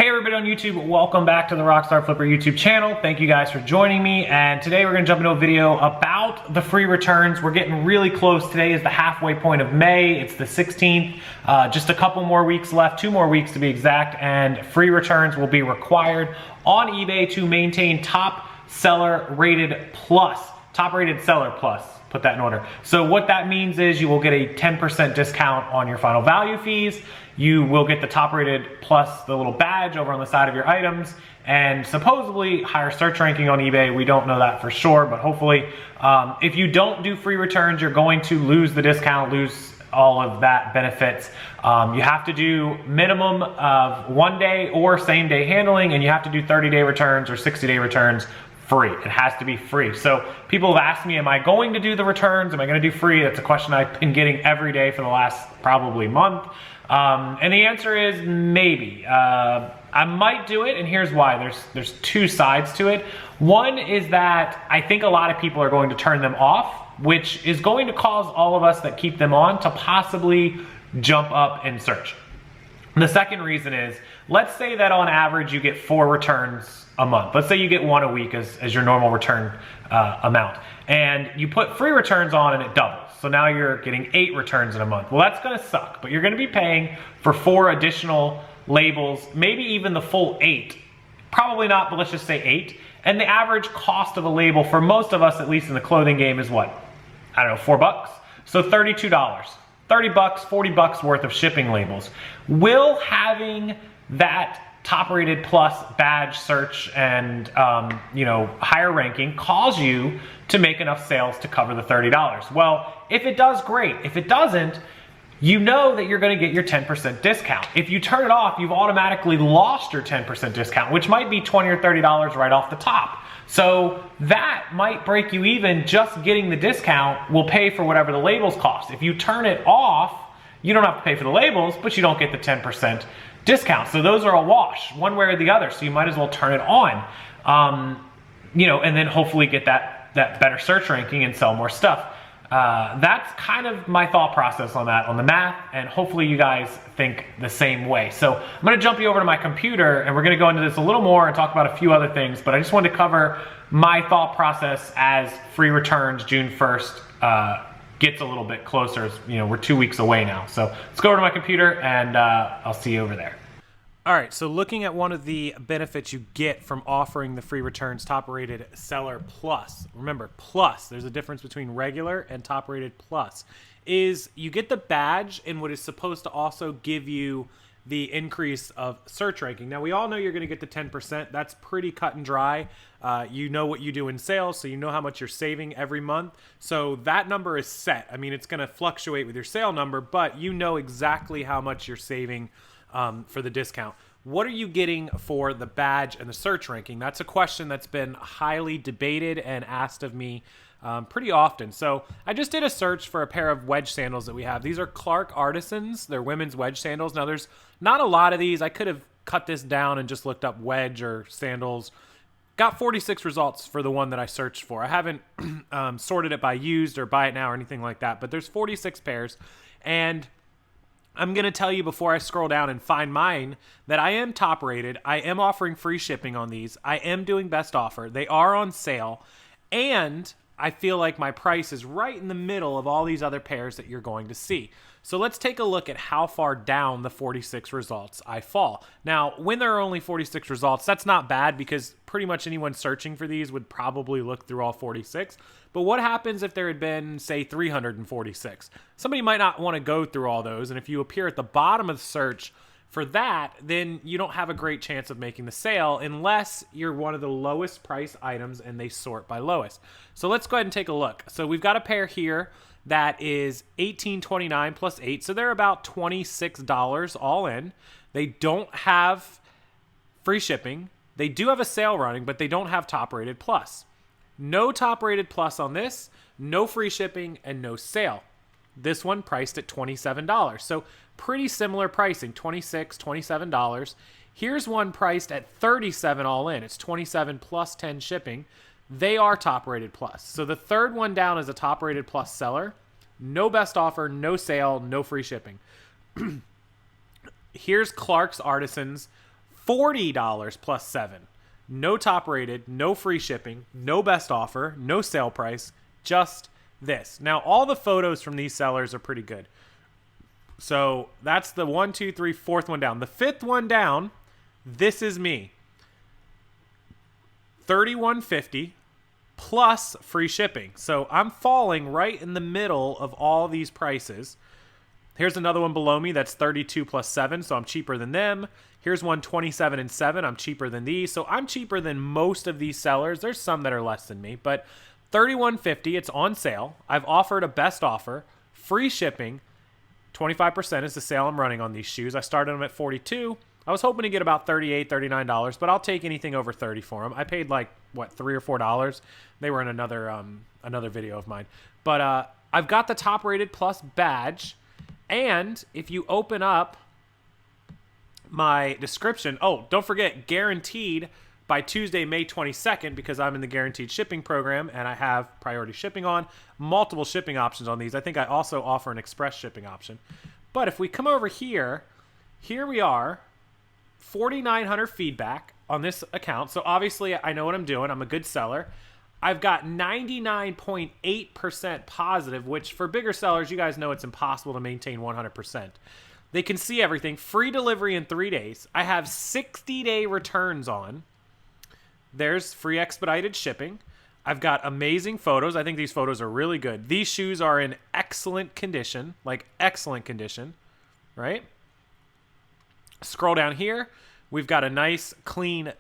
Hey everybody on YouTube, welcome back to the Rockstarflipper YouTube channel. Thank you guys for joining me, and today we're gonna jump into a video about the free returns. We're getting really close. Today is the halfway point of May. It's the 16th. Just a couple more weeks left, 2 more weeks to be exact, and free returns will be required on eBay to maintain top seller rated plus. Top rated seller plus. Put that in order. So what that means is you will get a 10% discount on your final value fees. You will get the top rated plus the little badge over on the side of your items, and supposedly higher search ranking on eBay. We don't know that for sure, but hopefully if you don't do free returns, you're going to lose the discount, lose all of that benefits. You have to do minimum of 1 day or same day handling, and you have to do 30-day returns or 60-day returns free. It has to be free. So people have asked me, am I going to do the returns? Am I going to do free? That's a question I've been getting every day for the last probably month. And the answer is maybe. I might do it, and here's why. There's 2 sides to it. One is that I think a lot of people are going to turn them off, which is going to cause all of us that keep them on to possibly jump up and search. And the second reason is, let's say that on average you get 4 returns a month. Let's say you get 1 a week as your normal return amount, and you put free returns on and it doubles. So now you're getting 8 returns in a month. Well, that's gonna suck, but you're gonna be paying for 4 additional labels, maybe even the full 8. Probably not, but let's just say 8. And the average cost of a label for most of us, at least in the clothing game, is what? I don't know, $4? So $32. 30 bucks, 40 bucks worth of shipping labels. Will having that top rated plus badge search and higher ranking cause you to make enough sales to cover the $30? Well, if it does, great. If it doesn't, you know that you're going to get your 10% discount. If you turn it off, you've automatically lost your 10% discount, which might be $20 or $30 right off the top. So that might break you even. Just getting the discount will pay for whatever the labels cost. If you turn it off, you don't have to pay for the labels, but you don't get the 10% discount. So those are a wash, one way or the other. So you might as well turn it on, and then hopefully get that better search ranking and sell more stuff. That's kind of my thought process on that, on the math, and hopefully you guys think the same way. So I'm gonna jump you over to my computer, and we're gonna go into this a little more and talk about a few other things, but I just wanted to cover my thought process as free returns June 1st gets a little bit closer. We're 2 weeks away now. So let's go over to my computer, and I'll see you over there. All right, so looking at one of the benefits you get from offering the free returns top rated seller plus, remember plus, there's a difference between regular and top rated plus, is you get the badge in what is supposed to also give you the increase of search ranking. Now, we all know you're going to get the 10%. That's pretty cut and dry. You know what you do in sales, so you know how much you're saving every month. So that number is set. I mean, it's going to fluctuate with your sale number, but you know exactly how much you're saving for the discount. What are you getting for the badge and the search ranking? That's a question that's been highly debated and asked of me pretty often. So I just did a search for a pair of wedge sandals that we have. These are Clark Artisans. They're women's wedge sandals. Now, there's not a lot of these. I could have cut this down and just looked up wedge or sandals. Got 46 results for the one that I searched for. I haven't sorted it by used or buy it now or anything like that, but there's 46 pairs. And I'm going to tell you before I scroll down and find mine that I am top rated. I am offering free shipping on these. I am doing best offer. They are on sale. And I feel like my price is right in the middle of all these other pairs that you're going to see. So let's take a look at how far down the 46 results I fall. Now, when there are only 46 results, that's not bad because pretty much anyone searching for these would probably look through all 46. But what happens if there had been, say, 346? Somebody might not want to go through all those, and if you appear at the bottom of the search for that, then you don't have a great chance of making the sale unless you're one of the lowest price items and they sort by lowest. So let's go ahead and take a look. So we've got a pair here that is $18.29 plus 8, so they're about $26 all in. They don't have free shipping. They do have a sale running, but they don't have top rated plus. No top rated plus on this, no free shipping, and no sale. This one priced at $27. So pretty similar pricing, $26, $27. Here's one priced at $37 all in. It's $27 plus 10 shipping. They are top rated plus. So the third one down is a top rated plus seller. No best offer, no sale, no free shipping. Here's Clark's Artisans, $40 plus 7. No top rated, no free shipping, no best offer, no sale price, just this. Now, all the photos from these sellers are pretty good. So that's the 1, 2, 3, fourth one down. The fifth one down, this is me. $31.50 plus free shipping. So I'm falling right in the middle of all these prices. Here's another one below me that's 32 plus 7, so I'm cheaper than them. Here's one 27 and 7, I'm cheaper than these. So I'm cheaper than most of these sellers. There's some that are less than me, but $31.50, it's on sale. I've offered a best offer, free shipping. 25% is the sale I'm running on these shoes. I started them at 42. I was hoping to get about $38, $39, but I'll take anything over 30 for them. I paid like, what, $3 or $4? They were in another video of mine. But I've got the top rated plus badge. And if you open up my description, oh, don't forget, guaranteed by Tuesday, May 22nd, because I'm in the guaranteed shipping program and I have priority shipping on, multiple shipping options on these. I think I also offer an express shipping option. But if we come over here, here we are, 4,900 feedback on this account. So obviously I know what I'm doing. I'm a good seller. I've got 99.8% positive, which for bigger sellers, you guys know it's impossible to maintain 100%. They can see everything. Free delivery in 3 days. I have 60-day returns on. There's free expedited shipping. I've got amazing photos. I think these photos are really good. These shoes are in excellent condition, like excellent condition, right? Scroll down here. We've got a nice, clean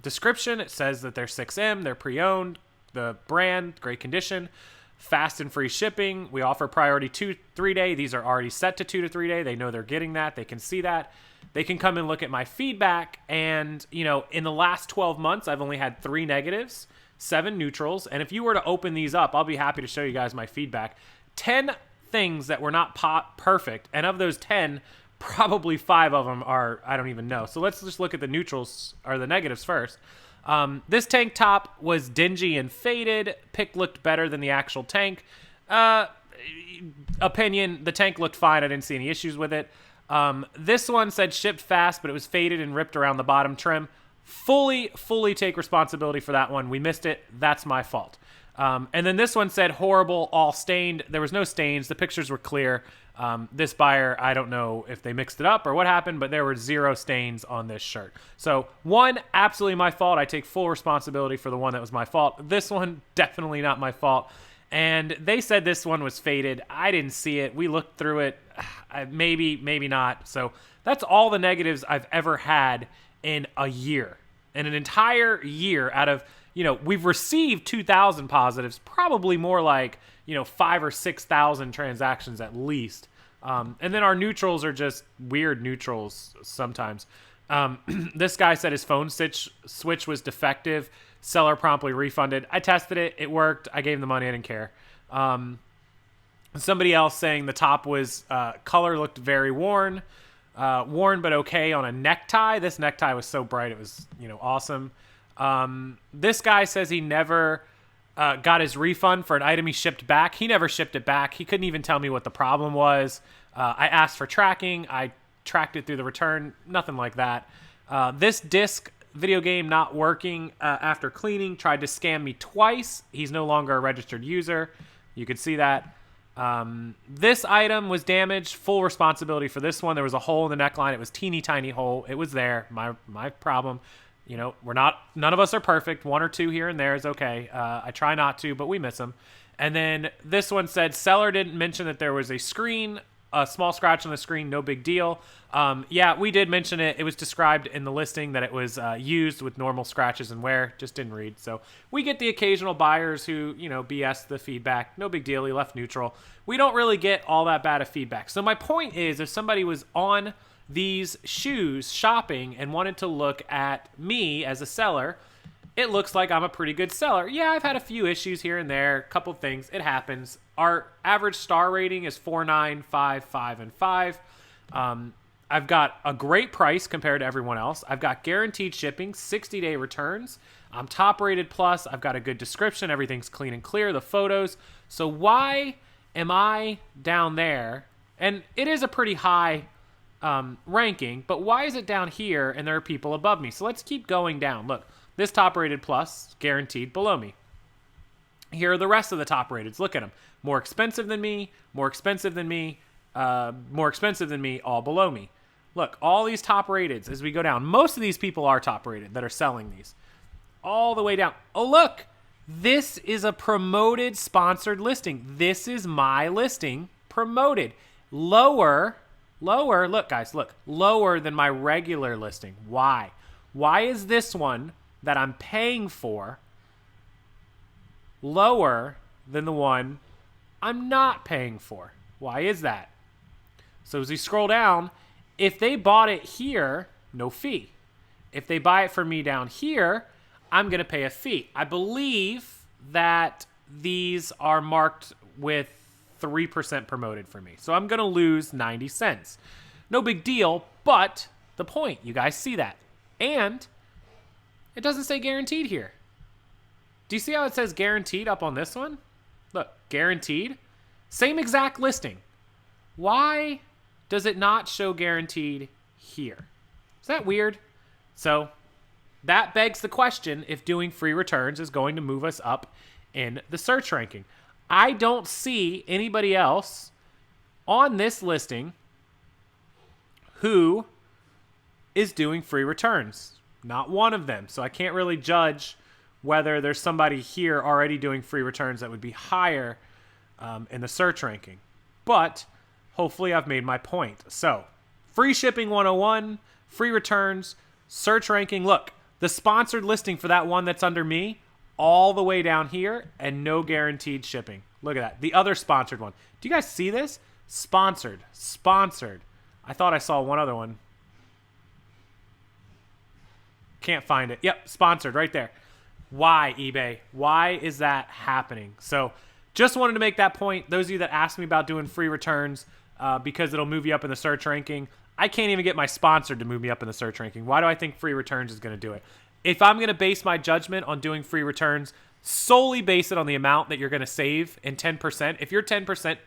description. It says that they're 6M, they're pre-owned, the brand, great condition, fast and free shipping. We offer priority 2-3 day. These are already set to 2 to 3 day. They know they're getting that. They can see that. They can come and look at my feedback. And, you know, in the last 12 months, I've only had 3 negatives, 7 neutrals. And if you were to open these up, I'll be happy to show you guys my feedback. 10 things that were not perfect. And of those 10, probably 5 of them are, I don't even know. So let's just look at the neutrals or the negatives first. This tank top was dingy and faded. Pic looked better than the actual tank. Opinion, the tank looked fine. I didn't see any issues with it. This one said shipped fast, but it was faded and ripped around the bottom trim. Fully take responsibility for that one. We missed it. That's my fault. And then this one said horrible, all stained. There was no stains. The pictures were clear. This buyer, I don't know if they mixed it up or what happened, but there were 0 stains on this shirt. So one, absolutely my fault. I take full responsibility for the one that was my fault. This one, definitely not my fault. And they said this one was faded. I didn't see it. We looked through it. Maybe not. So that's all the negatives I've ever had in a year. In an entire year out of, you know, we've received 2,000 positives, probably more like, you know, 5,000 or 6,000 transactions at least. And then our neutrals are just weird neutrals sometimes. This guy said his phone switch was defective. Seller promptly refunded. I tested it. It worked. I gave him the money. I didn't care. Somebody else saying the top was color looked very worn. Worn but okay on a necktie. This necktie was so bright. It was, you know, awesome. This guy says he never got his refund for an item he shipped back. He never shipped it back. He couldn't even tell me what the problem was. I asked for tracking. I tracked it through the return. Nothing like that. This disc video game not working after cleaning. Tried to scam me twice. He's no longer a registered user. You can see that. This item was damaged. Full responsibility for this one. There was a hole in the neckline. It was teeny tiny hole. It was there. My problem. You know, none of us are perfect. 1 or 2 here and there is okay. I try not to, but we miss them. And then this one said, seller didn't mention that there was a small scratch on the screen, no big deal. Yeah, we did mention it. It was described in the listing that it was used with normal scratches and wear. Just didn't read. So we get the occasional buyers who, you know, BS the feedback. No big deal. He left neutral. We don't really get all that bad of feedback. So my point is, if somebody was on these shoes shopping and wanted to look at me as a seller, it looks like I'm a pretty good seller. Yeah, I've had a few issues here and there, a couple things. It happens. Our average star rating is 4.9, 5, 5, and 5. I've got a great price compared to everyone else. I've got guaranteed shipping, 60-day returns. I'm top rated plus. I've got a good description. Everything's clean and clear, the photos. So why am I down there? And it is a pretty high ranking, but why is it down here and there are people above me? So let's keep going down. Look, this top rated plus guaranteed below me. Here are the rest of the top rateds. Look at them. More expensive than me, more expensive than me, more expensive than me, all below me. Look, all these top rateds as we go down. Most of these people are top rated that are selling these. All the way down. Oh, look. This is a promoted sponsored listing. This is my listing promoted. Lower, look guys, look. Lower than my regular listing. Why? Why is this one that I'm paying for lower than the one I'm not paying for? Why is that? So as we scroll down, if they bought it here, no fee. If they buy it from me down here, I'm going to pay a fee. I believe that these are marked with 3% promoted for me. So I'm going to lose 90 cents. No big deal, but the point, you guys see that. And it doesn't say guaranteed here. Do you see how it says guaranteed up on this one? Look, guaranteed. Same exact listing. Why does it not show guaranteed here? Is that weird? So that begs the question if doing free returns is going to move us up in the search ranking. I don't see anybody else on this listing who is doing free returns. Not one of them. So I can't really judge whether there's somebody here already doing free returns that would be higher in the search ranking. But hopefully I've made my point. So free shipping 101, free returns, search ranking. Look, the sponsored listing for that one that's under me, all the way down here, and no guaranteed shipping. Look at that. The other sponsored one. Do you guys see this? Sponsored. Sponsored. I thought I saw one other one. Can't find it. Yep, sponsored right there. Why, eBay? Why is that happening? So just wanted to make that point. Those of you that asked me about doing free returns because it'll move you up in the search ranking, I can't even get my sponsored to move me up in the search ranking. Why do I think free returns is going to do it? If I'm going to base my judgment on doing free returns, solely base it on the amount that you're going to save in 10%. If your 10%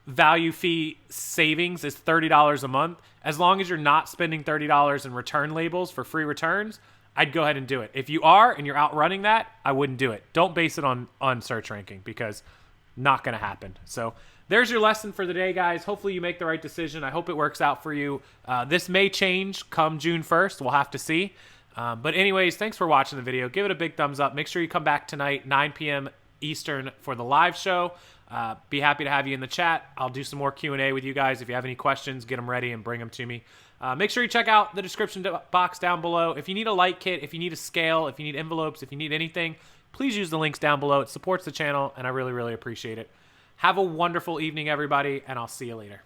value fee savings is $30 a month, as long as you're not spending $30 in return labels for free returns, I'd go ahead and do it. If you are and you're outrunning that, I wouldn't do it. Don't base it on search ranking because not going to happen. So there's your lesson for the day, guys. Hopefully you make the right decision. I hope it works out for you. This may change come June 1st. We'll have to see. But anyways, thanks for watching the video. Give it a big thumbs up. Make sure you come back tonight, 9 p.m. Eastern for the live show. Be happy to have you in the chat. I'll do some more Q&A with you guys. If you have any questions, get them ready and bring them to me. Make sure you check out the description box down below. If you need a light kit, if you need a scale, if you need envelopes, if you need anything, please use the links down below. It supports the channel, and I really, really appreciate it. Have a wonderful evening, everybody, and I'll see you later.